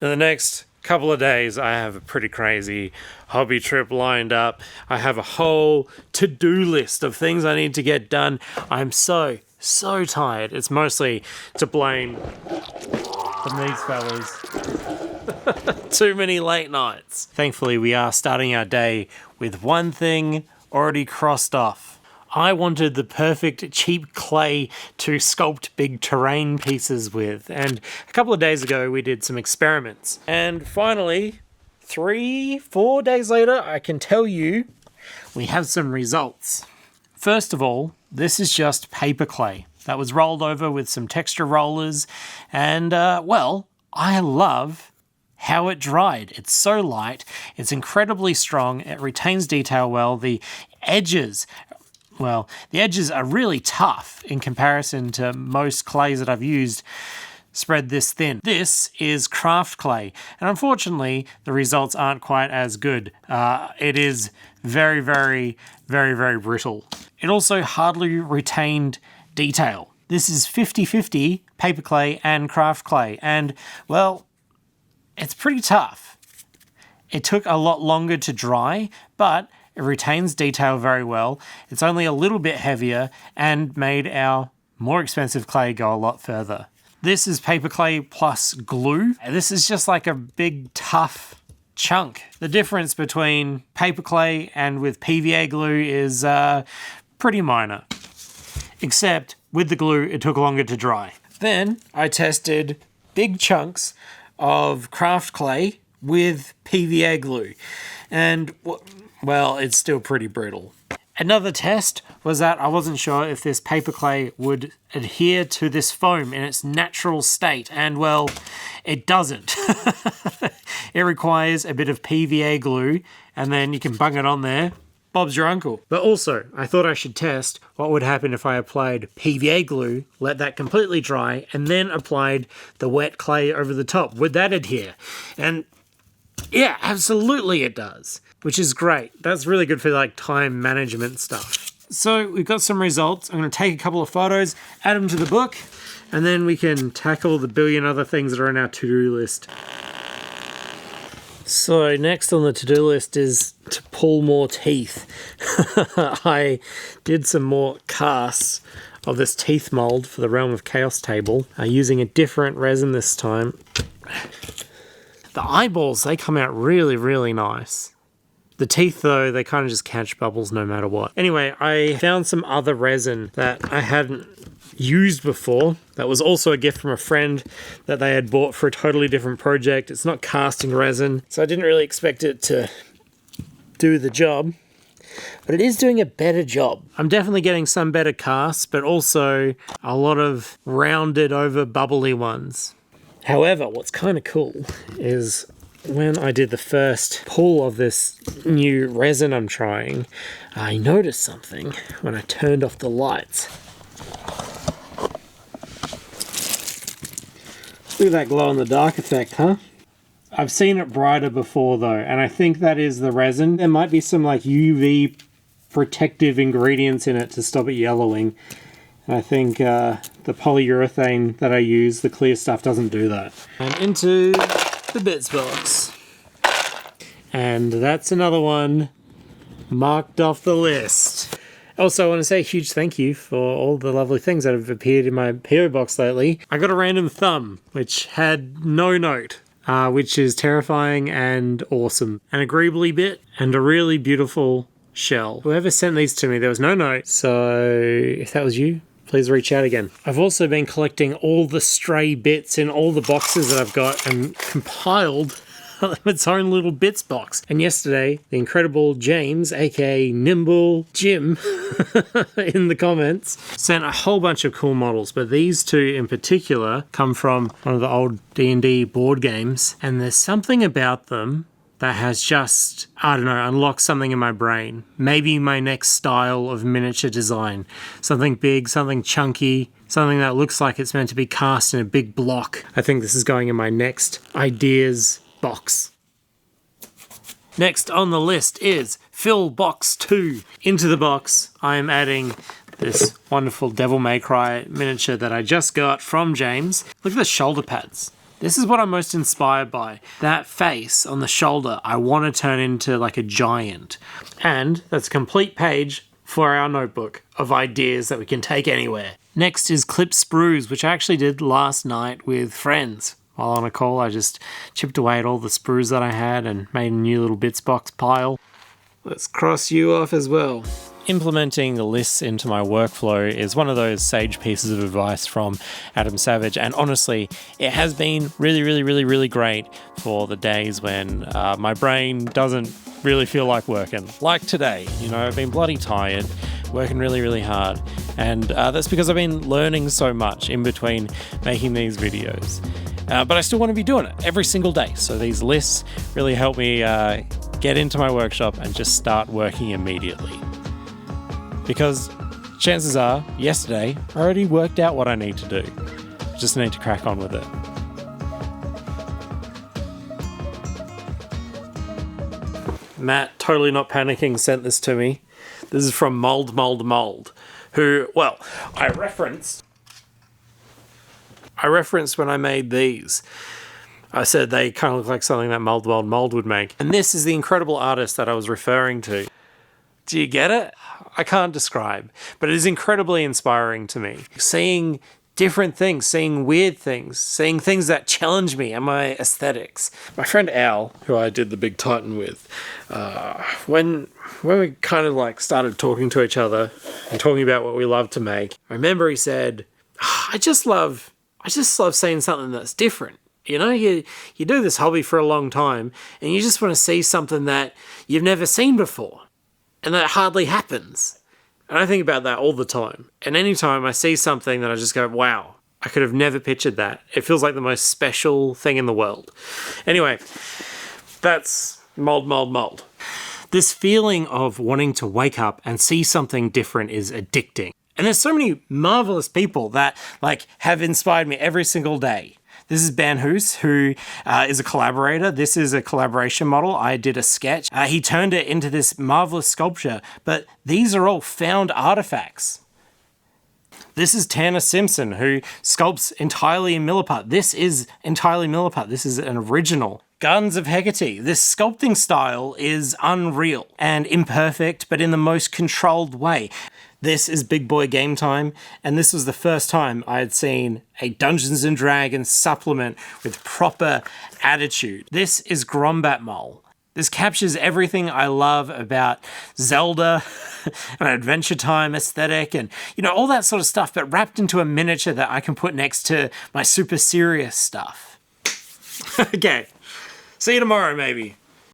In the next couple of days, I have a pretty crazy hobby trip lined up. I have a whole to-do list of things I need to get done. I'm so tired. It's mostly to blame from these fellas. Too many late nights. Thankfully, we are starting our day with one thing already crossed off. I wanted the perfect cheap clay to sculpt big terrain pieces with, and a couple of days ago we did some experiments. And finally, 3-4 days later, I can tell you we have some results. First of all, this is just paper clay that was rolled over with some texture rollers, and well, I love how it dried. It's so light, it's incredibly strong, it retains detail well, the edges are really tough in comparison to most clays that I've used spread this thin. This is craft clay, and unfortunately the results aren't quite as good. It is very brittle. It also hardly retained detail. This is 50-50 paper clay and craft clay, and well, it's pretty tough. It took a lot longer to dry, but it retains detail very well. It's only a little bit heavier and made our more expensive clay go a lot further. This is paper clay plus glue. This is just like a big tough chunk. The difference between paper clay and with PVA glue is pretty minor. Except with the glue, it took longer to dry. Then I tested big chunks of craft clay with PVA glue. And well, it's still pretty brittle. Another test was that I wasn't sure if this paper clay would adhere to this foam in its natural state, and well, it doesn't. It requires a bit of PVA glue, and then you can bung it on there. Bob's your uncle. But also, I thought I should test what would happen if I applied PVA glue, let that completely dry, and then applied the wet clay over the top. Would that adhere? And yeah, absolutely it does, which is great. That's really good for like time management stuff. So we've got some results. I'm going to take a couple of photos, add them to the book, and then we can tackle the billion other things that are on our to-do list. So next on the to-do list is to pull more teeth. I did some more casts of this teeth mold for the Realm of Chaos table, using a different resin this time. The eyeballs, they come out really nice. The teeth, though, they kind of just catch bubbles no matter what. Anyway, I found some other resin that I hadn't used before. That was also a gift from a friend that they had bought for a totally different project. It's not casting resin, so I didn't really expect it to do the job. But it is doing a better job. I'm definitely getting some better casts, but also a lot of rounded over bubbly ones. However, what's kind of cool is when I did the first pull of this new resin I'm trying, I noticed something when I turned off the lights. Look at that glow-in-the-dark effect, huh? I've seen it brighter before though, and I think that is the resin. There might be some like UV protective ingredients in it to stop it yellowing. I think the polyurethane that I use, the clear stuff, doesn't do that. And into the bits box. And that's another one marked off the list. Also, I want to say a huge thank you for all the lovely things that have appeared in my PO box lately. I got a random thumb, which had no note, which is terrifying and awesome. An agreeably bit and a really beautiful shell. Whoever sent these to me, there was no note, so if that was you, please reach out again. I've also been collecting all the stray bits in all the boxes that I've got and compiled its own little bits box. And yesterday, the incredible James, aka Nimble Jim, in the comments, sent a whole bunch of cool models, but these two in particular come from one of the old D&D board games, and there's something about them that has just, I don't know, unlocked something in my brain. Maybe my next style of miniature design. Something big, something chunky, something that looks like it's meant to be cast in a big block. I think this is going in my next ideas box. Next on the list is Fill Box 2. Into the box, I am adding this wonderful Devil May Cry miniature that I just got from James. Look at the shoulder pads. This is what I'm most inspired by. That face on the shoulder, I want to turn into like a giant. And that's a complete page for our notebook of ideas that we can take anywhere. Next is clip sprues, which I actually did last night with friends. While on a call, I just chipped away at all the sprues that I had and made a new little bits box pile. Let's cross you off as well. Implementing the lists into my workflow is one of those sage pieces of advice from Adam Savage, and honestly, it has been really great for the days when my brain doesn't really feel like working. Like today, you know, I've been bloody tired, working really hard, and that's because I've been learning so much in between making these videos. But I still want to be doing it every single day, so these lists really help me get into my workshop and just start working immediately. Because chances are, yesterday, I already worked out what I need to do. Just need to crack on with it. Matt, totally not panicking, sent this to me. This is from Mold, who, well, I referenced when I made these. I said they kind of look like something that Mold would make. And this is the incredible artist that I was referring to. Do you get it? I can't describe, but it is incredibly inspiring to me. Seeing different things, seeing weird things, seeing things that challenge me and my aesthetics. My friend Al, who I did the Big Titan with, when we kind of like started talking to each other and talking about what we love to make, I remember he said, I just love seeing something that's different. You know, you do this hobby for a long time and you just want to see something that you've never seen before. And that hardly happens. And I think about that all the time. And anytime I see something that I just go, wow, I could have never pictured that. It feels like the most special thing in the world. Anyway, that's mold. This feeling of wanting to wake up and see something different is addicting. And there's so many marvelous people that like have inspired me every single day. This is Ben Hoos, who is a collaborator. This is a collaboration model. I did a sketch. He turned it into this marvelous sculpture, but these are all found artifacts. This is Tanner Simpson, who sculpts entirely in milliput. This is entirely milliput. This is an original. Gardens of Hecate. This sculpting style is unreal and imperfect, but in the most controlled way. This is Big Boy Game Time, and this was the first time I had seen a Dungeons & Dragons supplement with proper attitude. This is Grombat Mole. This captures everything I love about Zelda, an Adventure Time aesthetic, and, you know, all that sort of stuff, but wrapped into a miniature that I can put next to my super serious stuff. Okay, see you tomorrow, maybe.